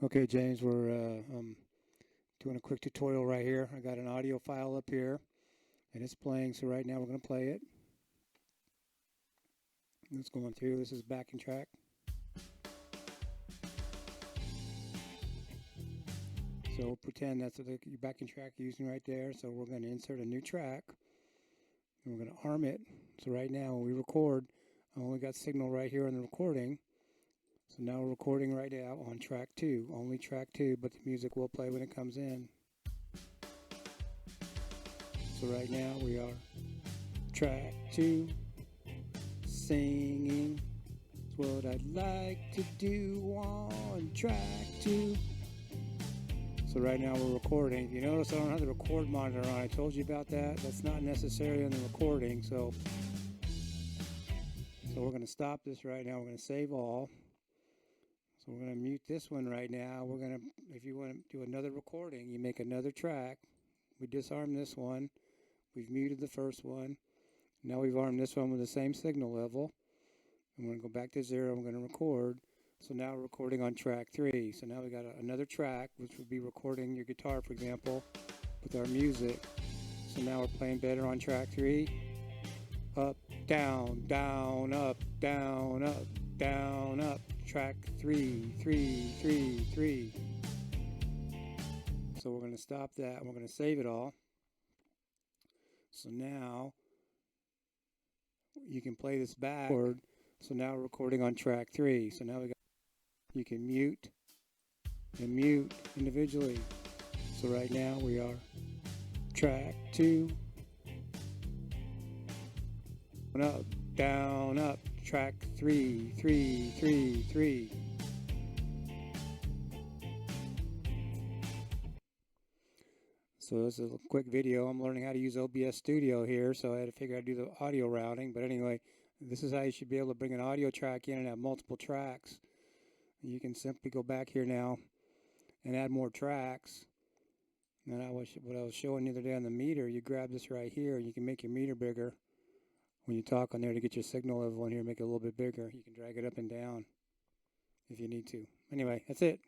Okay, James, we're doing a quick tutorial right here. I got an audio file up here, and it's playing. So right now we're going to play it. It's going through. This is backing track. So we'll pretend that's the backing track you're using right there. So we're going to insert a new track, and we're going to arm it. So right now when we record, I only got signal right here on the recording. So now we're recording right now on track 2, only track 2, but the music will play when it comes in. So right now we are track 2, singing is what I'd like to do on track 2. So right now we're recording. You notice I don't have the record monitor on. I told you about that. That's not necessary on the recording. So we're going to stop this right now. We're going to save all. So we're going to mute this one right now. We're going to, if you want to do another recording, you make another track. We disarm this one. We've muted the first one. Now we've armed this one with the same signal level. I'm going to go back to 0. I'm going to record. So now we're recording on track 3. So now we got another track, which would be recording your guitar, for example, with our music. So now we're playing better on track 3. Up, down, down, up, down, up, down, up. Track 3, 3, 3, 3. So we're going to stop that and we're going to save it all. So now you can play this back. So now we're recording on track 3. So now you can mute and mute individually. So right now we are track 2. Up, down, up. Track 3, 3, 3, 3. So this is a quick video. I'm learning how to use OBS Studio here, so I had to figure out how to do the audio routing. But anyway, this is how you should be able to bring an audio track in and have multiple tracks. You can simply go back here now and add more tracks. And what I was showing the other day on the meter, you grab this right here, and you can make your meter bigger. When you talk on there to get your signal level in here, make it a little bit bigger. You can drag it up and down if you need to. Anyway, that's it.